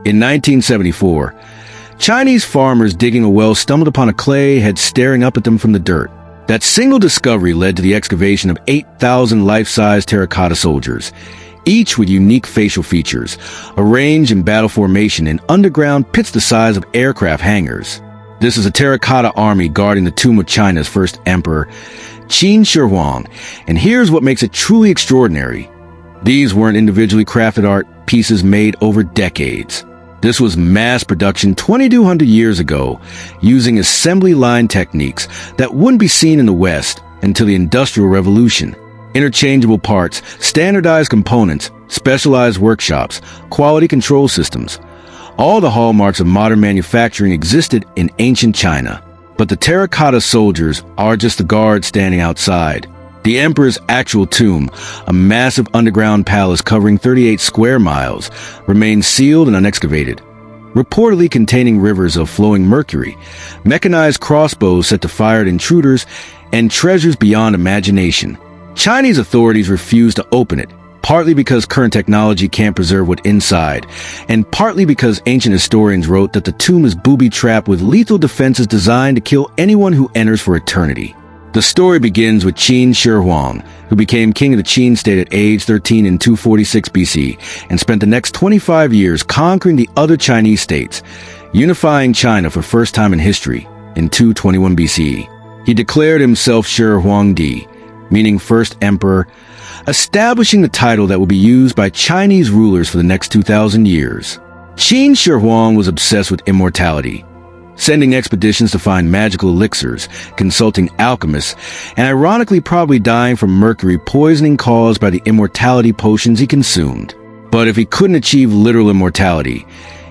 In 1974, Chinese farmers digging a well stumbled upon a clay head staring up at them from the dirt. That single discovery led to the excavation of 8,000 life-size terracotta soldiers, each with unique facial features, arranged in battle formation in underground pits the size of aircraft hangars. This is a Terracotta Army guarding the tomb of China's first emperor, Qin Shi Huang, and here's what makes it truly extraordinary. These weren't individually crafted art pieces made over decades. This was mass production 2,200 years ago, using assembly line techniques that wouldn't be seen in the West until the Industrial Revolution. Interchangeable parts, standardized components, specialized workshops, quality control systems. All the hallmarks of modern manufacturing existed in ancient China. But the terracotta soldiers are just the guards standing outside. The emperor's actual tomb, a massive underground palace covering 38 square miles, remains sealed and unexcavated, reportedly containing rivers of flowing mercury, mechanized crossbows set to fire at intruders, and treasures beyond imagination. Chinese authorities refuse to open it, partly because current technology can't preserve what's inside, and partly because ancient historians wrote that the tomb is booby-trapped with lethal defenses designed to kill anyone who enters for eternity. The story begins with Qin Shi Huang, who became king of the Qin state at age 13 in 246 BC and spent the next 25 years conquering the other Chinese states, unifying China for first time in history in 221 BCE. He declared himself Shi Huangdi, meaning first emperor, establishing the title that will be used by Chinese rulers for the next 2,000 years. Qin Shi Huang was obsessed with immortality, sending expeditions to find magical elixirs, consulting alchemists, and ironically probably dying from mercury poisoning caused by the immortality potions he consumed. But if he couldn't achieve literal immortality,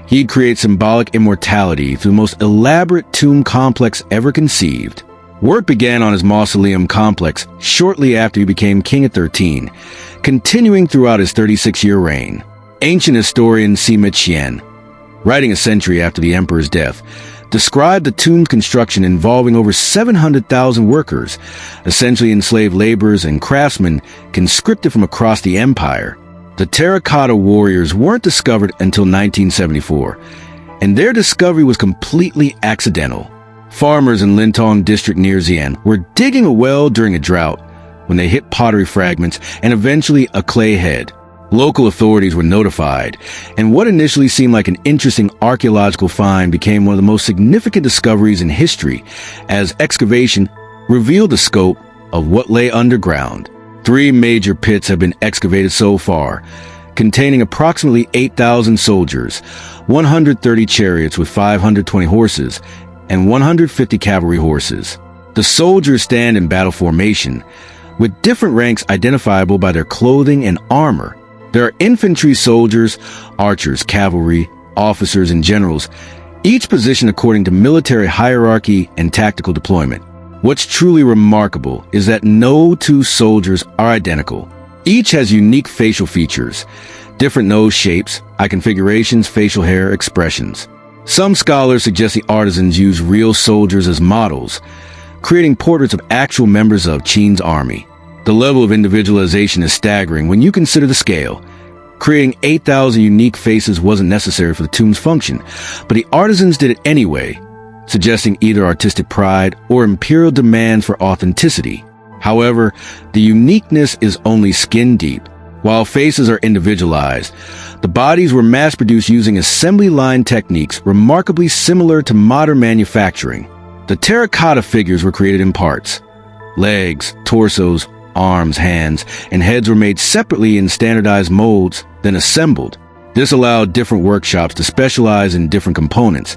he'd create symbolic immortality through the most elaborate tomb complex ever conceived. Work began on his mausoleum complex shortly after he became king at 13, continuing throughout his 36-year reign. Ancient historian Sima Qian, writing a century after the emperor's death, described the tomb's construction involving over 700,000 workers, essentially enslaved laborers and craftsmen conscripted from across the empire. The terracotta warriors weren't discovered until 1974, and their discovery was completely accidental. Farmers in Lintong district near Xi'an were digging a well during a drought when they hit pottery fragments and eventually a clay head. Local authorities were notified, and what initially seemed like an interesting archaeological find became one of the most significant discoveries in history, as excavation revealed the scope of what lay underground. 3 major pits have been excavated so far, containing approximately 8,000 soldiers, 130 chariots with 520 horses, and 150 cavalry horses. The soldiers stand in battle formation, with different ranks identifiable by their clothing and armor. There are infantry soldiers, archers, cavalry, officers, and generals, each positioned according to military hierarchy and tactical deployment. What's truly remarkable is that no 2 soldiers are identical. Each has unique facial features, different nose shapes, eye configurations, facial hair, expressions. Some scholars suggest the artisans used real soldiers as models, creating portraits of actual members of Qin's army. The level of individualization is staggering when you consider the scale. Creating 8,000 unique faces wasn't necessary for the tomb's function, but the artisans did it anyway, suggesting either artistic pride or imperial demand for authenticity. However, the uniqueness is only skin deep. While faces are individualized, the bodies were mass-produced using assembly line techniques remarkably similar to modern manufacturing. The terracotta figures were created in parts. Legs, torsos, arms, hands, and heads were made separately in standardized molds, then assembled. This allowed different workshops to specialize in different components,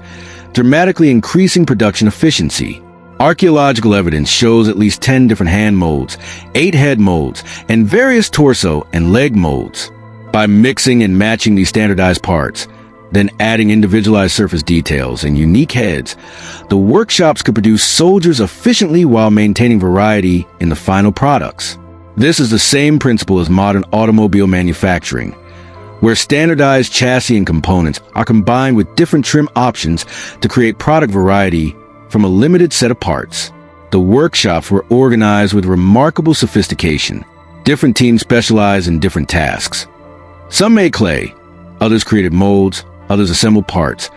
dramatically increasing production efficiency. Archaeological evidence shows at least 10 different hand molds, 8 head molds, and various torso and leg molds. By mixing and matching these standardized parts, then adding individualized surface details and unique heads, the workshops could produce soldiers efficiently while maintaining variety in the final products. This is the same principle as modern automobile manufacturing, where standardized chassis and components are combined with different trim options to create product variety from a limited set of parts. The workshops were organized with remarkable sophistication. Different teams specialized in different tasks. Some made clay, others created molds, others assembled parts,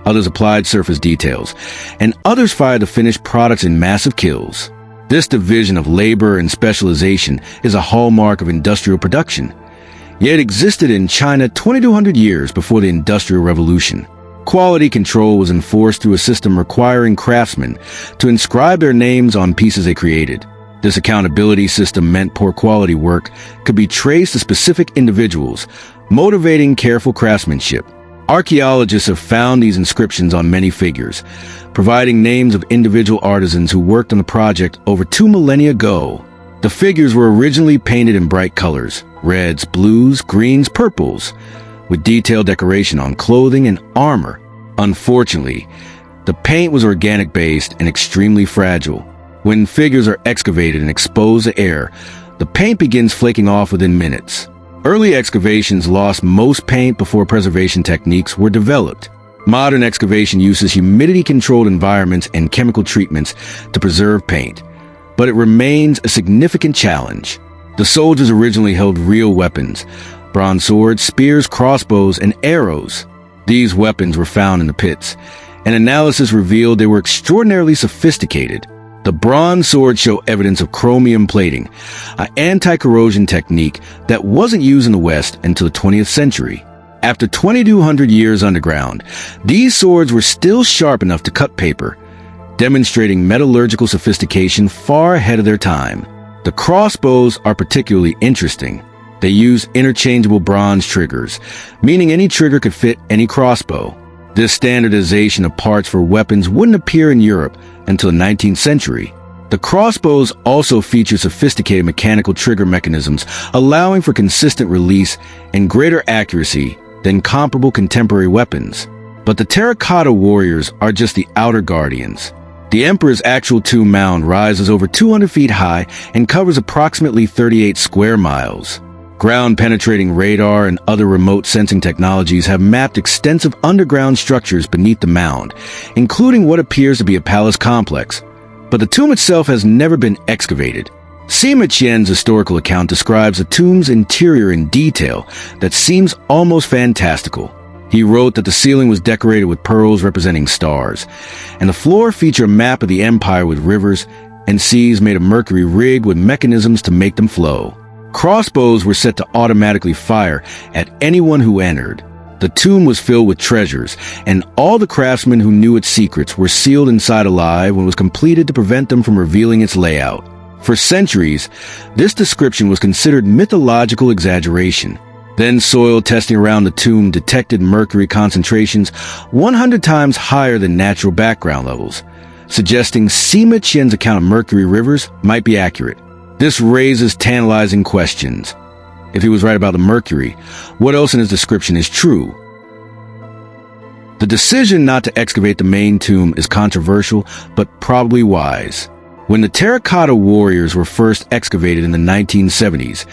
others applied surface details, and others fired the finished products in massive kills. This division of labor and specialization is a hallmark of industrial production, yet it existed in China 2,200 years before the Industrial Revolution. Quality control was enforced through a system requiring craftsmen to inscribe their names on pieces they created. This accountability system meant poor quality work could be traced to specific individuals, motivating careful craftsmanship. Archaeologists have found these inscriptions on many figures, providing names of individual artisans who worked on the project over 2 millennia ago. The figures were originally painted in bright colors, reds, blues, greens, purples, with detailed decoration on clothing and armor. Unfortunately, the paint was organic-based and extremely fragile. When figures are excavated and exposed to air, the paint begins flaking off within minutes. Early excavations lost most paint before preservation techniques were developed. Modern excavation uses humidity-controlled environments and chemical treatments to preserve paint, but it remains a significant challenge. The soldiers originally held real weapons: bronze swords, spears, crossbows, and arrows. These weapons were found in the pits, and analysis revealed they were extraordinarily sophisticated. The bronze swords show evidence of chromium plating, an anti-corrosion technique that wasn't used in the West until the 20th century. After 2,200 years underground, these swords were still sharp enough to cut paper, demonstrating metallurgical sophistication far ahead of their time. The crossbows are particularly interesting. They use interchangeable bronze triggers, meaning any trigger could fit any crossbow. This standardization of parts for weapons wouldn't appear in Europe until the 19th century. The crossbows also feature sophisticated mechanical trigger mechanisms, allowing for consistent release and greater accuracy than comparable contemporary weapons. But the terracotta warriors are just the outer guardians. The Emperor's actual tomb mound rises over 200 feet high and covers approximately 38 square miles. Ground-penetrating radar and other remote sensing technologies have mapped extensive underground structures beneath the mound, including what appears to be a palace complex. But the tomb itself has never been excavated. Sima Qian's historical account describes the tomb's interior in detail that seems almost fantastical. He wrote that the ceiling was decorated with pearls representing stars, and the floor featured a map of the empire with rivers and seas made of mercury rigged with mechanisms to make them flow. Crossbows were set to automatically fire at anyone who entered. The tomb was filled with treasures, and all the craftsmen who knew its secrets were sealed inside alive when it was completed to prevent them from revealing its layout. For centuries, this description was considered mythological exaggeration. Then soil testing around the tomb detected mercury concentrations 100 times higher than natural background levels, suggesting Sima Qian's account of mercury rivers might be accurate. This raises tantalizing questions. If he was right about the mercury, what else in his description is true? The decision not to excavate the main tomb is controversial, but probably wise. When the terracotta warriors were first excavated in the 1970s,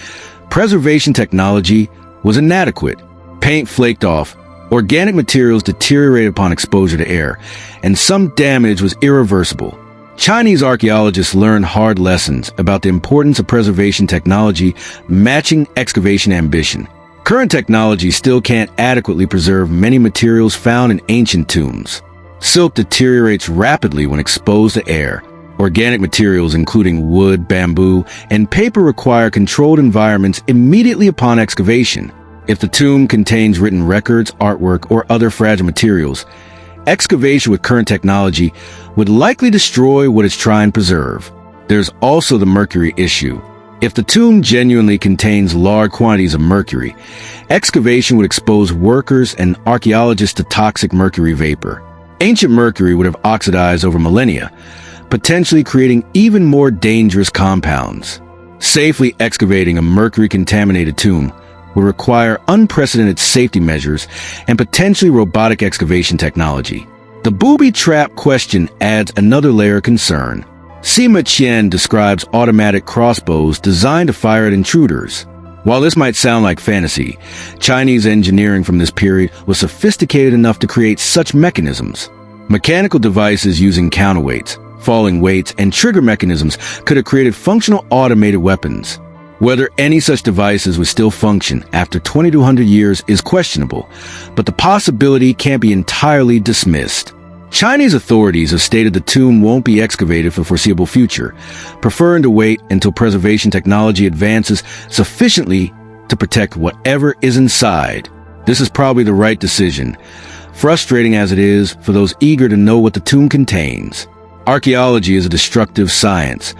preservation technology was inadequate. Paint flaked off, organic materials deteriorated upon exposure to air, and some damage was irreversible. Chinese archaeologists learned hard lessons about the importance of preservation technology matching excavation ambition. Current technology still can't adequately preserve many materials found in ancient tombs. Silk deteriorates rapidly when exposed to air. Organic materials, including wood, bamboo, and paper, require controlled environments immediately upon excavation. If the tomb contains written records, artwork, or other fragile materials, excavation with current technology would likely destroy what it's trying to preserve. There's also the mercury issue. If the tomb genuinely contains large quantities of mercury, excavation would expose workers and archaeologists to toxic mercury vapor. Ancient mercury would have oxidized over millennia, potentially creating even more dangerous compounds. Safely excavating a mercury-contaminated tomb would require unprecedented safety measures and potentially robotic excavation technology. The booby-trapped question adds another layer of concern. Sima Qian describes automatic crossbows designed to fire at intruders. While this might sound like fantasy, Chinese engineering from this period was sophisticated enough to create such mechanisms. Mechanical devices using counterweights, falling weights, and trigger mechanisms could have created functional automated weapons. Whether any such devices would still function after 2,200 years is questionable, but the possibility can't be entirely dismissed. Chinese authorities have stated the tomb won't be excavated for the foreseeable future, preferring to wait until preservation technology advances sufficiently to protect whatever is inside. This is probably the right decision, frustrating as it is for those eager to know what the tomb contains. Archaeology is a destructive science.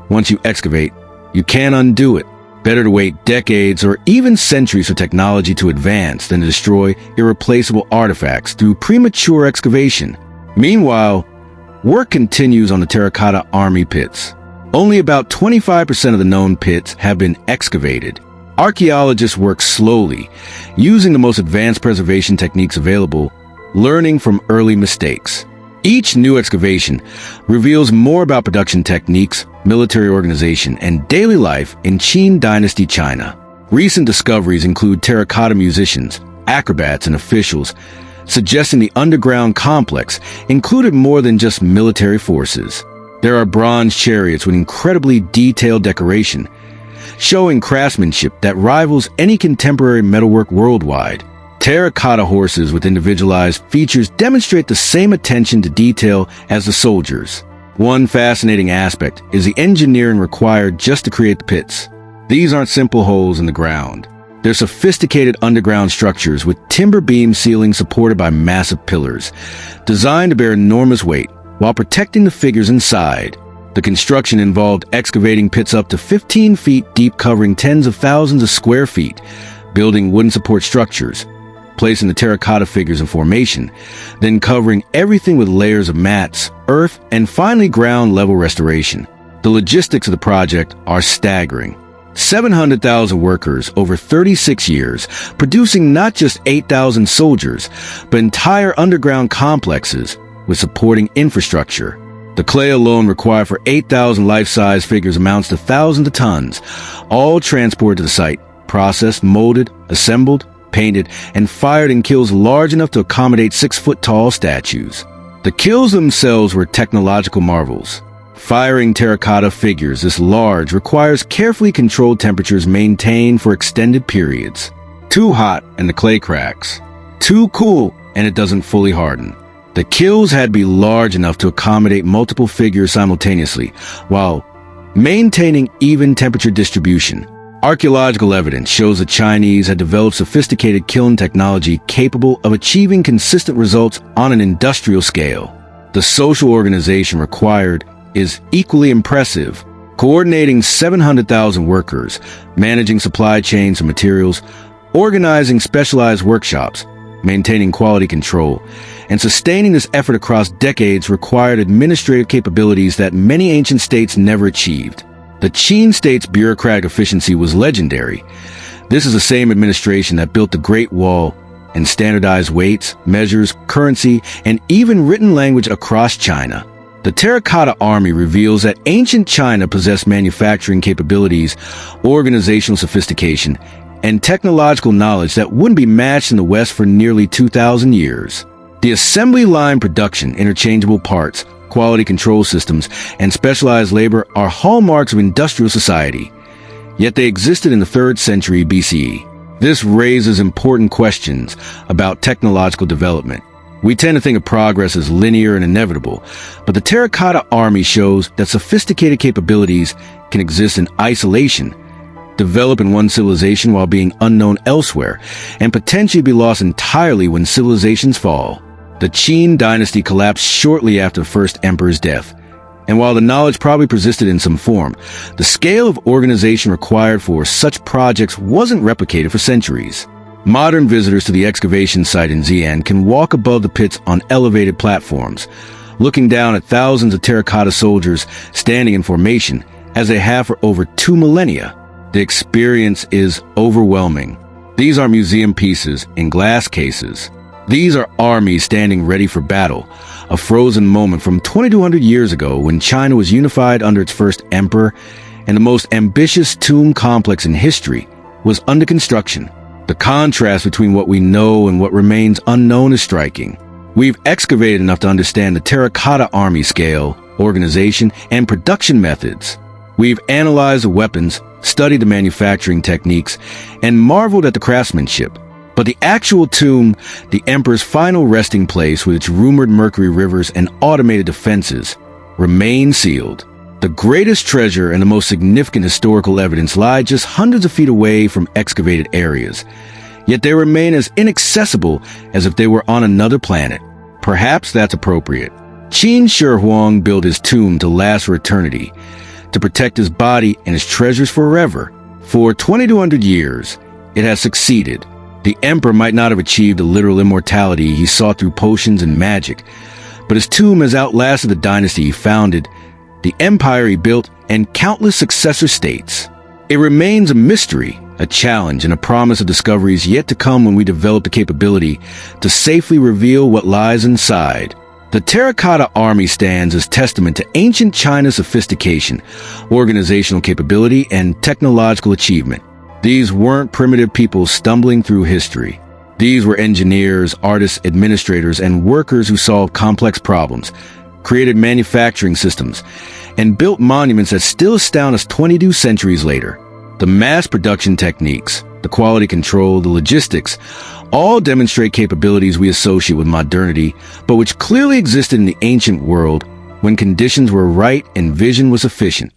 Once you excavate, you can't undo it. Better to wait decades or even centuries for technology to advance than to destroy irreplaceable artifacts through premature excavation. Meanwhile, work continues on the Terracotta Army pits. Only about 25% of the known pits have been excavated. Archaeologists work slowly, using the most advanced preservation techniques available, learning from early mistakes. Each new excavation reveals more about production techniques, military organization, and daily life in Qin Dynasty China. Recent discoveries include terracotta musicians, acrobats, and officials, suggesting the underground complex included more than just military forces. There are bronze chariots with incredibly detailed decoration, showing craftsmanship that rivals any contemporary metalwork worldwide. Terracotta horses with individualized features demonstrate the same attention to detail as the soldiers. One fascinating aspect is the engineering required just to create the pits. These aren't simple holes in the ground. They're sophisticated underground structures with timber beam ceilings supported by massive pillars, designed to bear enormous weight while protecting the figures inside. The construction involved excavating pits up to 15 feet deep, covering tens of thousands of square feet, building wooden support structures, placing the terracotta figures in formation, then covering everything with layers of mats, earth, and finally ground-level restoration. The logistics of the project are staggering. 700,000 workers over 36 years, producing not just 8,000 soldiers, but entire underground complexes with supporting infrastructure. The clay alone required for 8,000 life-size figures amounts to thousands of tons, all transported to the site, processed, molded, assembled, painted, and fired in kilns large enough to accommodate 6-foot-tall statues. The kilns themselves were technological marvels. Firing terracotta figures this large requires carefully controlled temperatures maintained for extended periods. Too hot and the clay cracks. Too cool and it doesn't fully harden. The kilns had to be large enough to accommodate multiple figures simultaneously, while maintaining even temperature distribution. Archaeological evidence shows the Chinese had developed sophisticated kiln technology capable of achieving consistent results on an industrial scale. The social organization required is equally impressive, coordinating 700,000 workers, managing supply chains and materials, organizing specialized workshops, maintaining quality control, and sustaining this effort across decades required administrative capabilities that many ancient states never achieved. The Qin state's bureaucratic efficiency was legendary. This is the same administration that built the Great Wall and standardized weights, measures, currency, and even written language across China. The Terracotta Army reveals that ancient China possessed manufacturing capabilities, organizational sophistication, and technological knowledge that wouldn't be matched in the West for nearly 2,000 years. The assembly line production, interchangeable parts, quality control systems, and specialized labor are hallmarks of industrial society. Yet they existed in the 3rd century BCE. This raises important questions about technological development. We tend to think of progress as linear and inevitable, but the Terracotta Army shows that sophisticated capabilities can exist in isolation, develop in one civilization while being unknown elsewhere, and potentially be lost entirely when civilizations fall. The Qin dynasty collapsed shortly after the first emperor's death, and while the knowledge probably persisted in some form, the scale of organization required for such projects wasn't replicated for centuries. Modern visitors to the excavation site in Xi'an can walk above the pits on elevated platforms, looking down at thousands of terracotta soldiers standing in formation, as they have for over 2 millennia. The experience is overwhelming. These are museum pieces in glass cases. These are armies standing ready for battle, a frozen moment from 2,200 years ago when China was unified under its first emperor, and the most ambitious tomb complex in history was under construction. The contrast between what we know and what remains unknown is striking. We've excavated enough to understand the Terracotta Army scale, organization, and production methods. We've analyzed the weapons, studied the manufacturing techniques, and marveled at the craftsmanship. But the actual tomb, the Emperor's final resting place with its rumored mercury rivers and automated defenses, remains sealed. The greatest treasure and the most significant historical evidence lie just hundreds of feet away from excavated areas. Yet they remain as inaccessible as if they were on another planet. Perhaps that's appropriate. Qin Shi Huang built his tomb to last for eternity, to protect his body and his treasures forever. For 2,200 years, it has succeeded. The Emperor might not have achieved the literal immortality he sought through potions and magic, but his tomb has outlasted the dynasty he founded, the empire he built, and countless successor states. It remains a mystery, a challenge, and a promise of discoveries yet to come when we develop the capability to safely reveal what lies inside. The Terracotta Army stands as testament to ancient China's sophistication, organizational capability, and technological achievement. These weren't primitive people stumbling through history. These were engineers, artists, administrators, and workers who solved complex problems, created manufacturing systems, and built monuments that still astound us 22 centuries later. The mass production techniques, the quality control, the logistics, all demonstrate capabilities we associate with modernity, but which clearly existed in the ancient world when conditions were right and vision was sufficient.